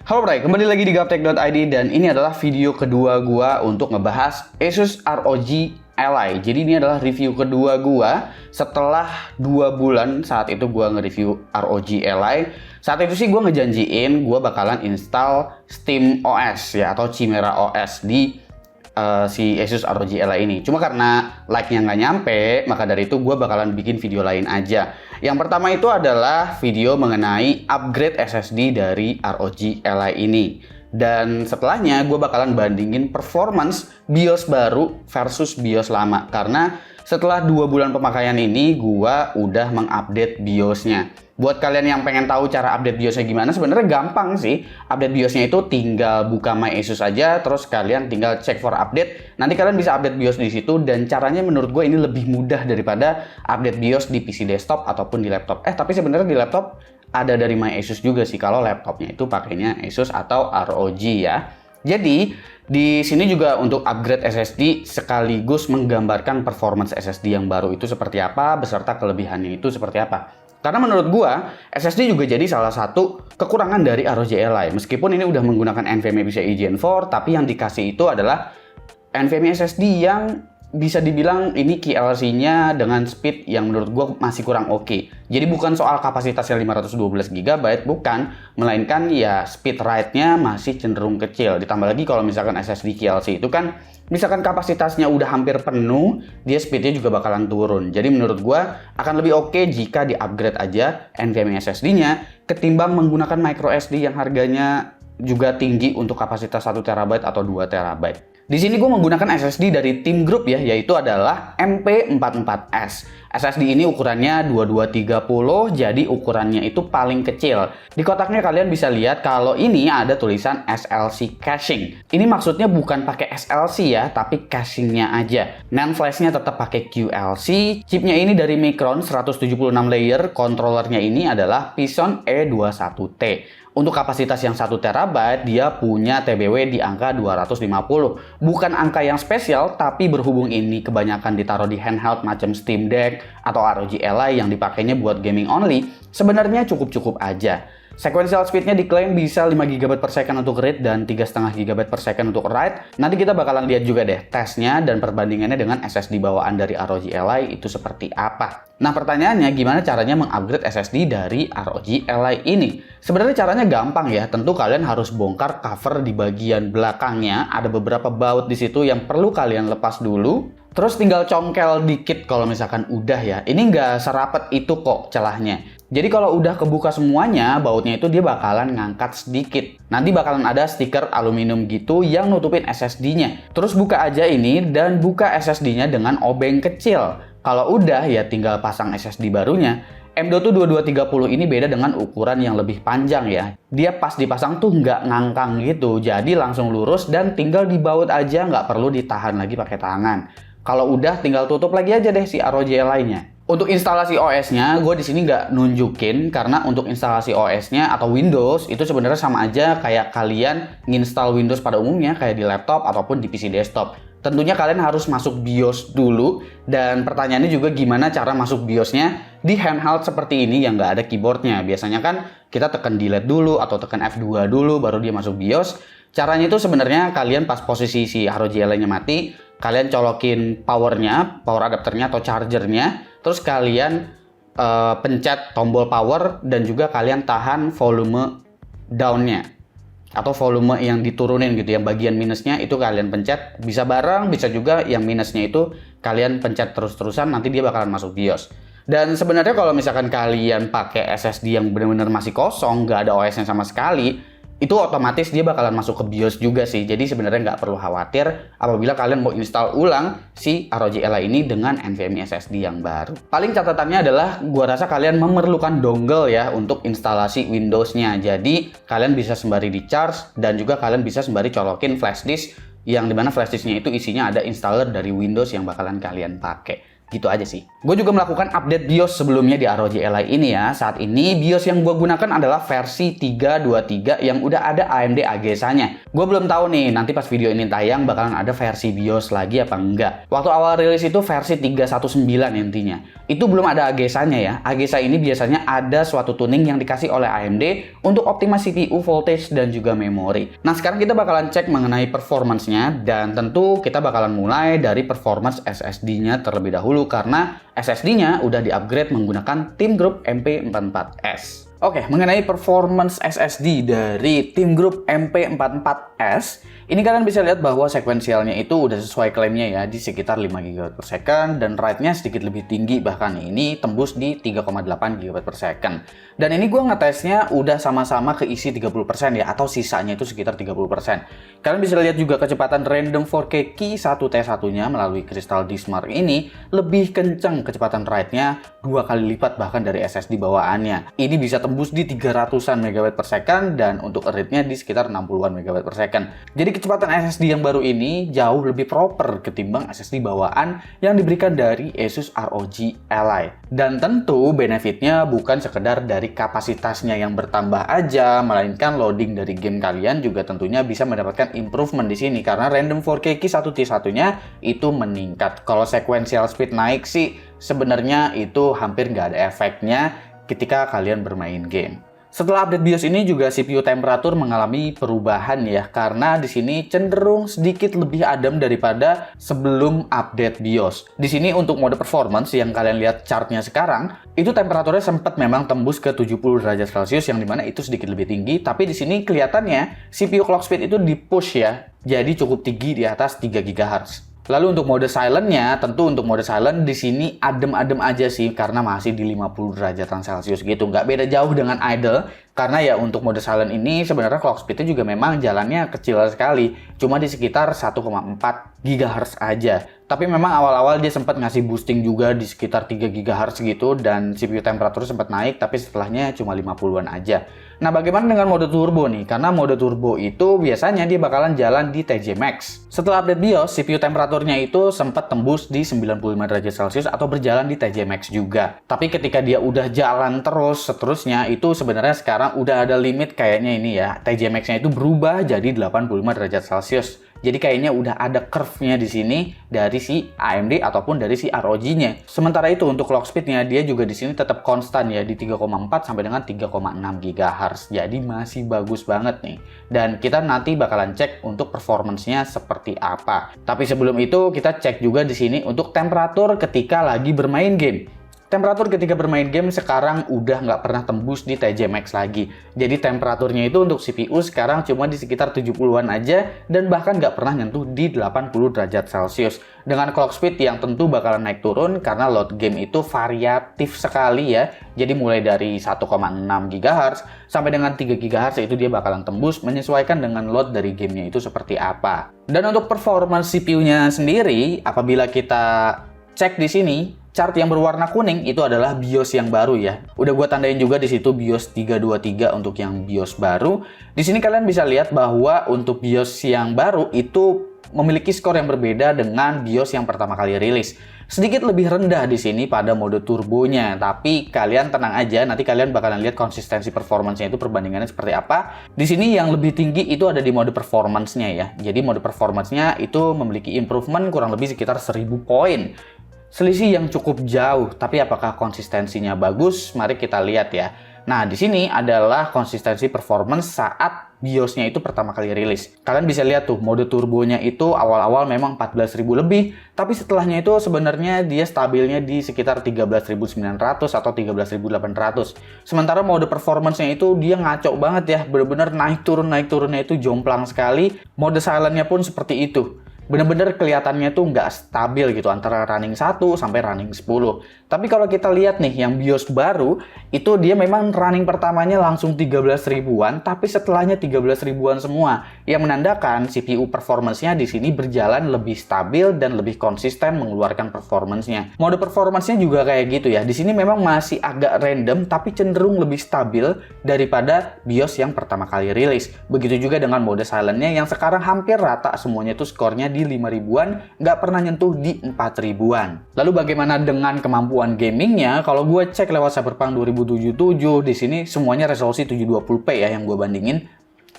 Halo Bray, kembali lagi di gaptek.id dan ini adalah video kedua gua untuk ngebahas Asus ROG Ally. Jadi ini adalah review kedua gua setelah 2 bulan saat itu gua nge-review ROG Ally. Saat itu sih gua ngejanjiin gua bakalan install Steam OS ya atau Chimera OS di si Asus ROG Ally ini. Cuma karena like-nya nggak nyampe, maka dari itu gue bakalan bikin video lain aja. Yang pertama itu adalah video mengenai upgrade SSD dari ROG Ally ini. Dan setelahnya gue bakalan bandingin performance BIOS baru versus BIOS lama. Karena setelah 2 bulan pemakaian ini, gue udah mengupdate BIOS-nya. Buat kalian yang pengen tahu cara update BIOS-nya gimana, sebenarnya gampang sih. Update BIOS-nya itu tinggal buka My Asus aja, terus kalian tinggal cek for update. Nanti kalian bisa update BIOS di situ, dan caranya menurut gue ini lebih mudah daripada update BIOS di PC desktop ataupun di laptop. Tapi sebenarnya di laptop ada dari My Asus juga sih, kalau laptopnya itu pakainya Asus atau ROG ya. Jadi di sini juga untuk upgrade SSD sekaligus menggambarkan performance SSD yang baru itu seperti apa, beserta kelebihannya itu seperti apa. Karena menurut gua, SSD juga jadi salah satu kekurangan dari ROG Ally. Meskipun ini udah menggunakan NVMe PCIe Gen 4, tapi yang dikasih itu adalah NVMe SSD yang bisa dibilang ini QLC-nya dengan speed yang menurut gua masih kurang oke. Jadi bukan soal kapasitasnya 512 GB, bukan, melainkan ya speed write-nya masih cenderung kecil. Ditambah lagi kalau misalkan SSD QLC itu kan, misalkan kapasitasnya udah hampir penuh, dia speednya juga bakalan turun. Jadi menurut gua akan lebih oke jika di-upgrade aja NVMe SSD-nya ketimbang menggunakan microSD yang harganya juga tinggi untuk kapasitas 1 TB atau 2 TB. Di sini gue menggunakan SSD dari Team Group ya, yaitu adalah MP44S. SSD ini ukurannya 2230, jadi ukurannya itu paling kecil. Di kotaknya kalian bisa lihat kalau ini ada tulisan SLC caching. Ini maksudnya bukan pakai SLC ya, tapi cachingnya aja. NAND flashnya tetap pakai QLC. Chipnya ini dari Micron 176 layer. Controllernya ini adalah Phison E21T. Untuk kapasitas yang 1 TB, dia punya TBW di angka 250. Bukan angka yang spesial, tapi berhubung ini kebanyakan ditaruh di handheld macam Steam Deck atau ROG Ally yang dipakainya buat gaming only, sebenarnya cukup-cukup aja. Sequential speednya diklaim bisa 5 GB per second untuk read dan 3,5 GB per second untuk write. Nanti kita bakalan lihat juga deh tesnya dan perbandingannya dengan SSD bawaan dari ROG Ally itu seperti apa. Nah pertanyaannya gimana caranya mengupgrade SSD dari ROG Ally ini? Sebenarnya caranya gampang ya, tentu kalian harus bongkar cover di bagian belakangnya. Ada beberapa baut di situ yang perlu kalian lepas dulu. Terus tinggal congkel dikit kalau misalkan udah ya. Ini nggak serapet itu kok celahnya. Jadi kalau udah kebuka semuanya, bautnya itu dia bakalan ngangkat sedikit. Nanti bakalan ada stiker aluminium gitu yang nutupin SSD-nya. Terus buka aja ini dan buka SSD-nya dengan obeng kecil. Kalau udah ya tinggal pasang SSD barunya. M.2 2230 ini beda dengan ukuran yang lebih panjang ya. Dia pas dipasang tuh nggak ngangkang gitu. Jadi langsung lurus dan tinggal dibaut aja, nggak perlu ditahan lagi pakai tangan. Kalau udah tinggal tutup lagi aja deh si ROG Ally-nya. Untuk instalasi OS-nya, gue di sini nggak nunjukin karena untuk instalasi OS-nya atau Windows itu sebenarnya sama aja kayak kalian nginstal Windows pada umumnya kayak di laptop ataupun di PC desktop. Tentunya kalian harus masuk BIOS dulu, dan pertanyaannya juga gimana cara masuk BIOS-nya di handheld seperti ini yang nggak ada keyboardnya. Biasanya kan kita tekan delete dulu atau tekan F2 dulu baru dia masuk BIOS. Caranya itu sebenarnya kalian pas posisi si ROG Ally-nya mati, kalian colokin powernya, power adapternya atau chargernya, terus kalian pencet tombol power dan juga kalian tahan volume down-nya atau volume yang diturunin gitu, yang bagian minusnya itu kalian pencet, bisa bareng, bisa juga yang minusnya itu kalian pencet terus-terusan, nanti dia bakalan masuk BIOS. Dan sebenarnya kalau misalkan kalian pakai SSD yang benar-benar masih kosong, nggak ada OS-nya sama sekali, itu otomatis dia bakalan masuk ke BIOS juga sih. Jadi sebenarnya nggak perlu khawatir apabila kalian mau install ulang si ROG Ally ini dengan NVMe SSD yang baru. Paling catatannya adalah gua rasa kalian memerlukan dongle ya untuk instalasi Windows-nya. Jadi kalian bisa sembari di charge dan juga kalian bisa sembari colokin flash disk yang dimana flash disk-nya itu isinya ada installer dari Windows yang bakalan kalian pakai. Gitu aja sih. Gue juga melakukan update BIOS sebelumnya di ROG Ally ini ya. Saat ini BIOS yang gue gunakan adalah versi 323 yang udah ada AMD AGESA-nya. Gue belum tahu nih, nanti pas video ini tayang bakalan ada versi BIOS lagi apa enggak. Waktu awal rilis itu versi 319 intinya. Itu belum ada AGESA-nya ya. AGESA ini biasanya ada suatu tuning yang dikasih oleh AMD untuk optimasi CPU, voltage, dan juga memori. Nah, sekarang kita bakalan cek mengenai performance-nya, dan tentu kita bakalan mulai dari performance SSD-nya terlebih dahulu karena SSD-nya udah di-upgrade menggunakan Team Group MP44S. Oke, mengenai performance SSD dari Team Group MP44S, ini kalian bisa lihat bahwa sekuensialnya itu udah sesuai klaimnya ya, di sekitar 5 GB per second, dan write-nya sedikit lebih tinggi, bahkan ini tembus di 3,8 GB per second. Dan ini gue ngetesnya udah sama-sama keisi 30% ya, atau sisanya itu sekitar 30%. Kalian bisa lihat juga kecepatan random 4K Key 1T1-nya melalui Crystal Disk Mark ini lebih kencang kecepatan write-nya 2 kali lipat bahkan dari SSD bawaannya. Ini bisa tembus di 300-an MB per second, dan untuk read-nya di sekitar 60-an MB per second. Jadi kecepatan SSD yang baru ini jauh lebih proper ketimbang SSD bawaan yang diberikan dari Asus ROG Ally. Dan tentu benefitnya bukan sekedar dari kapasitasnya yang bertambah aja, melainkan loading dari game kalian juga tentunya bisa mendapatkan improvement di sini karena random 4K Key 1T1-nya itu meningkat. Kalau sequential speed naik sih sebenarnya itu hampir nggak ada efeknya ketika kalian bermain game. Setelah update BIOS ini juga CPU temperatur mengalami perubahan ya, karena di sini cenderung sedikit lebih adem daripada sebelum update BIOS. Di sini untuk mode performance yang kalian lihat chartnya sekarang, itu temperaturnya sempat memang tembus ke 70 derajat Celcius yang dimana itu sedikit lebih tinggi, tapi di sini kelihatannya CPU clock speed itu di-push ya, jadi cukup tinggi di atas 3 GHz. Lalu untuk mode silent-nya, tentu untuk mode silent di sini adem-adem aja sih karena masih di 50 derajatan Celcius gitu. Nggak beda jauh dengan idle, karena ya untuk mode silent ini sebenarnya clock speed-nya juga memang jalannya kecil sekali. Cuma di sekitar 1,4 GHz aja. Tapi memang awal-awal dia sempat ngasih boosting juga di sekitar 3 GHz gitu, dan CPU temperatur sempat naik, tapi setelahnya cuma 50-an aja. Nah, bagaimana dengan mode turbo nih? Karena mode turbo itu biasanya dia bakalan jalan di TJ Max. Setelah update BIOS, CPU temperaturnya itu sempat tembus di 95 derajat Celcius atau berjalan di TJ Max juga. Tapi ketika dia udah jalan terus seterusnya, itu sebenarnya sekarang udah ada limit kayaknya ini ya. TJ Max-nya itu berubah jadi 85 derajat Celcius. Jadi kayaknya udah ada curve-nya di sini dari si AMD ataupun dari si ROG-nya. Sementara itu untuk clock speed-nya dia juga di sini tetap konstan ya di 3,4 sampai dengan 3,6 GHz. Jadi masih bagus banget nih. Dan kita nanti bakalan cek untuk performance-nya seperti apa. Tapi sebelum itu kita cek juga di sini untuk temperatur ketika lagi bermain game. Temperatur ketika bermain game sekarang udah nggak pernah tembus di TJ Max lagi. Jadi temperaturnya itu untuk CPU sekarang cuma di sekitar 70-an aja dan bahkan nggak pernah nyentuh di 80 derajat Celcius. Dengan clock speed yang tentu bakalan naik turun karena load game itu variatif sekali ya. Jadi mulai dari 1,6 GHz sampai dengan 3 GHz itu dia bakalan tembus menyesuaikan dengan load dari gamenya itu seperti apa. Dan untuk performance CPU-nya sendiri, apabila kita cek di sini, chart yang berwarna kuning itu adalah BIOS yang baru ya. Udah gua tandain juga di situ BIOS 323 untuk yang BIOS baru. Di sini kalian bisa lihat bahwa untuk BIOS yang baru itu memiliki skor yang berbeda dengan BIOS yang pertama kali rilis. Sedikit lebih rendah di sini pada mode turbonya, tapi kalian tenang aja, nanti kalian bakalan lihat konsistensi performance-nya itu perbandingannya seperti apa. Di sini yang lebih tinggi itu ada di mode performance-nya ya. Jadi mode performance-nya itu memiliki improvement kurang lebih sekitar 1000 poin. Selisih yang cukup jauh, tapi apakah konsistensinya bagus? Mari kita lihat ya. Nah, di sini adalah konsistensi performance saat BIOS-nya itu pertama kali rilis. Kalian bisa lihat tuh, mode turbonya itu awal-awal memang 14.000 lebih, tapi setelahnya itu sebenarnya dia stabilnya di sekitar 13.900 atau 13.800. Sementara mode performance-nya itu dia ngaco banget ya, bener-bener naik turunnya itu jomplang sekali. Mode silent-nya pun seperti itu. Bener-bener kelihatannya tuh nggak stabil gitu antara running 1 sampai running 10. Tapi kalau kita lihat nih yang BIOS baru itu dia memang running pertamanya langsung 13 ribuan, tapi setelahnya 13 ribuan semua. Yang menandakan CPU performance-nya di sini berjalan lebih stabil dan lebih konsisten mengeluarkan performance-nya. Mode performance-nya juga kayak gitu ya. Di sini memang masih agak random tapi cenderung lebih stabil daripada BIOS yang pertama kali rilis. Begitu juga dengan mode silent-nya yang sekarang hampir rata semuanya tuh skornya di 5 ribuan, nggak pernah nyentuh di 4 ribuan. Lalu bagaimana dengan kemampuan gamingnya? Kalau gue cek lewat Cyberpunk 2077, di sini semuanya resolusi 720p ya yang gue bandingin.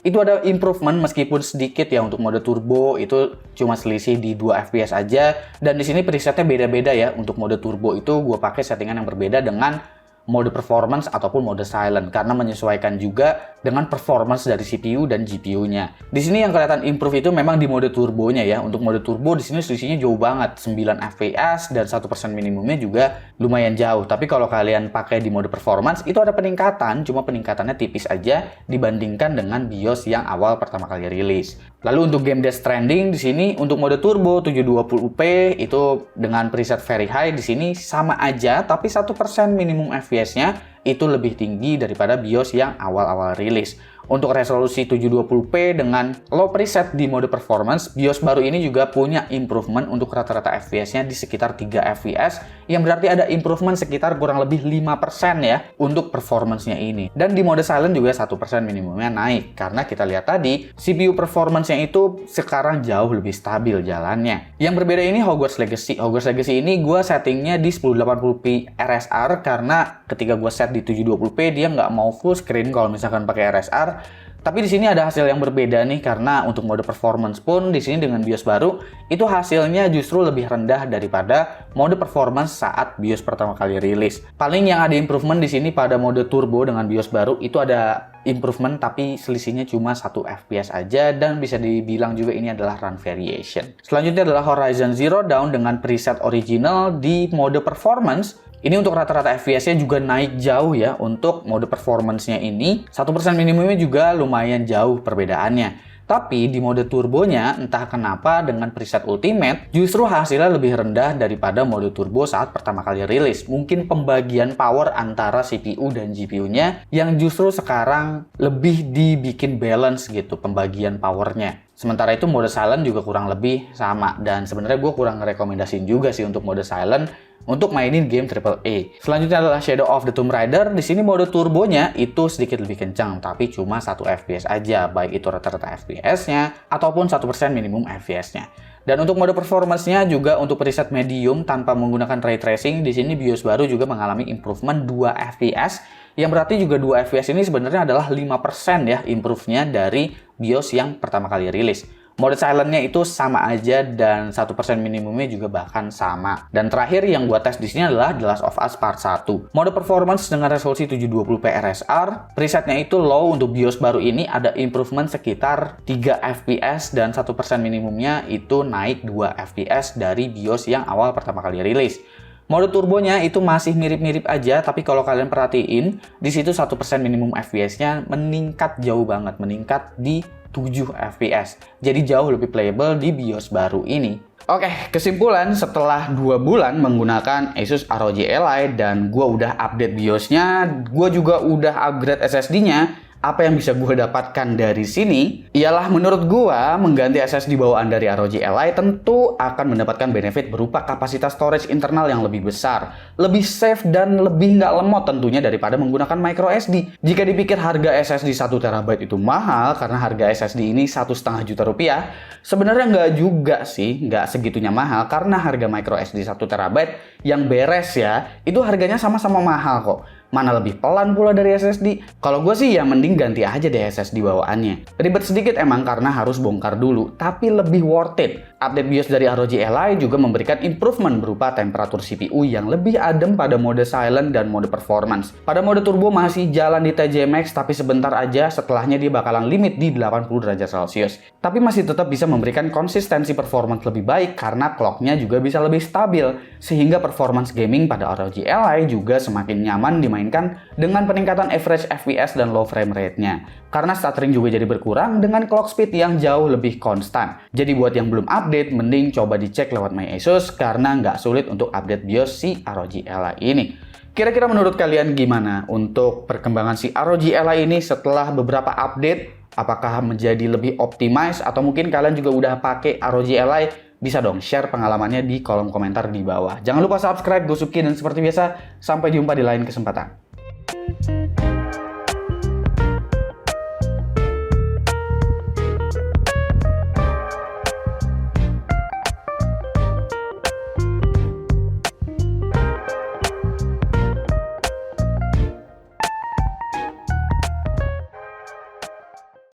Itu ada improvement meskipun sedikit ya. Untuk mode turbo itu cuma selisih di 2 fps aja, dan di sini presetnya beda-beda ya. Untuk mode turbo itu gue pakai settingan yang berbeda dengan mode performance ataupun mode silent karena menyesuaikan juga dengan performance dari CPU dan GPU-nya. Di sini yang kelihatan improve itu memang di mode turbonya ya. Untuk mode turbo di sini selisihnya jauh banget, 9 fps dan 1% minimumnya juga lumayan jauh. Tapi kalau kalian pakai di mode performance itu ada peningkatan, cuma peningkatannya tipis aja dibandingkan dengan BIOS yang awal pertama kali rilis. Lalu untuk game Death Stranding di sini untuk mode turbo 720p itu dengan preset very high di sini sama aja, tapi 1% minimum FPS-nya itu lebih tinggi daripada BIOS yang awal-awal rilis. Untuk resolusi 720p dengan low preset di mode performance, BIOS baru ini juga punya improvement untuk rata-rata FPS-nya di sekitar 3 fps, yang berarti ada improvement sekitar kurang lebih 5% ya untuk performance-nya ini. Dan di mode silent juga 1% minimumnya naik, karena kita lihat tadi CPU performance-nya itu sekarang jauh lebih stabil jalannya. Yang berbeda ini Hogwarts Legacy. Hogwarts Legacy ini gue settingnya di 1080p RSR karena ketika gue set di 720p dia nggak mau full screen kalau misalkan pakai RSR. Tapi di sini ada hasil yang berbeda nih, karena untuk mode performance pun di sini dengan BIOS baru itu hasilnya justru lebih rendah daripada mode performance saat BIOS pertama kali rilis. Paling yang ada improvement di sini pada mode turbo dengan BIOS baru itu ada improvement, tapi selisihnya cuma 1 fps aja, dan bisa dibilang juga ini adalah run variation. Selanjutnya adalah Horizon Zero Dawn dengan preset original di mode performance. Ini untuk rata-rata FPS-nya juga naik jauh ya. Untuk mode performance-nya ini 1% minimumnya juga lumayan jauh perbedaannya. Tapi di mode turbonya entah kenapa dengan preset ultimate justru hasilnya lebih rendah daripada mode turbo saat pertama kali rilis. Mungkin pembagian power antara CPU dan GPU-nya yang justru sekarang lebih dibikin balance gitu pembagian powernya. Sementara itu mode silent juga kurang lebih sama, dan sebenarnya gue kurang rekomendasiin juga sih untuk mode silent untuk mainin game AAA. Selanjutnya adalah Shadow of the Tomb Raider. Di sini mode turbonya itu sedikit lebih kencang, tapi cuma 1 fps aja, baik itu rata-rata fps-nya ataupun 1% minimum fps-nya. Dan untuk mode performance-nya juga untuk preset medium tanpa menggunakan ray tracing, di sini BIOS baru juga mengalami improvement 2 fps, yang berarti juga 2 fps ini sebenarnya adalah 5% ya improve-nya dari BIOS yang pertama kali rilis. Mode silent-nya itu sama aja dan 1% minimumnya juga bahkan sama. Dan terakhir yang gua tes di sini adalah The Last of Us Part 1. Mode performance dengan resolusi 720p RSR, presetnya itu low. Untuk BIOS baru ini ada improvement sekitar 3 fps dan 1% minimumnya itu naik 2 fps dari BIOS yang awal pertama kali rilis. Mode turbonya itu masih mirip-mirip aja, tapi kalau kalian perhatiin di situ 1% minimum FPS-nya meningkat jauh banget, meningkat di 7 fps. Jadi jauh lebih playable di BIOS baru ini. Oke, kesimpulan setelah 2 bulan menggunakan Asus ROG Ally dan gue udah update BIOS-nya, gue juga udah upgrade SSD-nya. Apa yang bisa gue dapatkan dari sini ialah menurut gue mengganti SSD bawaan dari ROG Ally tentu akan mendapatkan benefit berupa kapasitas storage internal yang lebih besar, lebih safe dan lebih nggak lemot tentunya daripada menggunakan micro SD. Jika dipikir harga SSD 1 TB itu mahal karena harga SSD ini 1,5 juta rupiah, sebenarnya nggak juga sih, nggak segitunya mahal karena harga micro SD 1 TB yang beres ya, itu harganya sama-sama mahal kok. Mana lebih pelan pula dari SSD? Kalau gue sih ya mending ganti aja deh SSD bawaannya. Ribet sedikit emang karena harus bongkar dulu, tapi lebih worth it. Update BIOS dari ROG Ally juga memberikan improvement berupa temperatur CPU yang lebih adem pada mode silent dan mode performance. Pada mode turbo masih jalan di TJ Max, tapi sebentar aja setelahnya dia bakalan limit di 80 derajat Celcius. Tapi masih tetap bisa memberikan konsistensi performance lebih baik karena clocknya juga bisa lebih stabil, sehingga performance gaming pada ROG Ally juga semakin nyaman dimainkan dengan peningkatan average FPS dan low frame rate-nya. Karena stuttering juga jadi berkurang dengan clock speed yang jauh lebih konstan. Jadi buat yang belum update, mending coba dicek lewat My Asus karena nggak sulit untuk update BIOS si ROG Ally ini. Kira-kira menurut kalian gimana untuk perkembangan si ROG Ally ini setelah beberapa update? Apakah menjadi lebih optimize atau mungkin kalian juga udah pakai ROG Ally? Bisa dong share pengalamannya di kolom komentar di bawah. Jangan lupa subscribe, Gosuki, dan seperti biasa, sampai jumpa di lain kesempatan.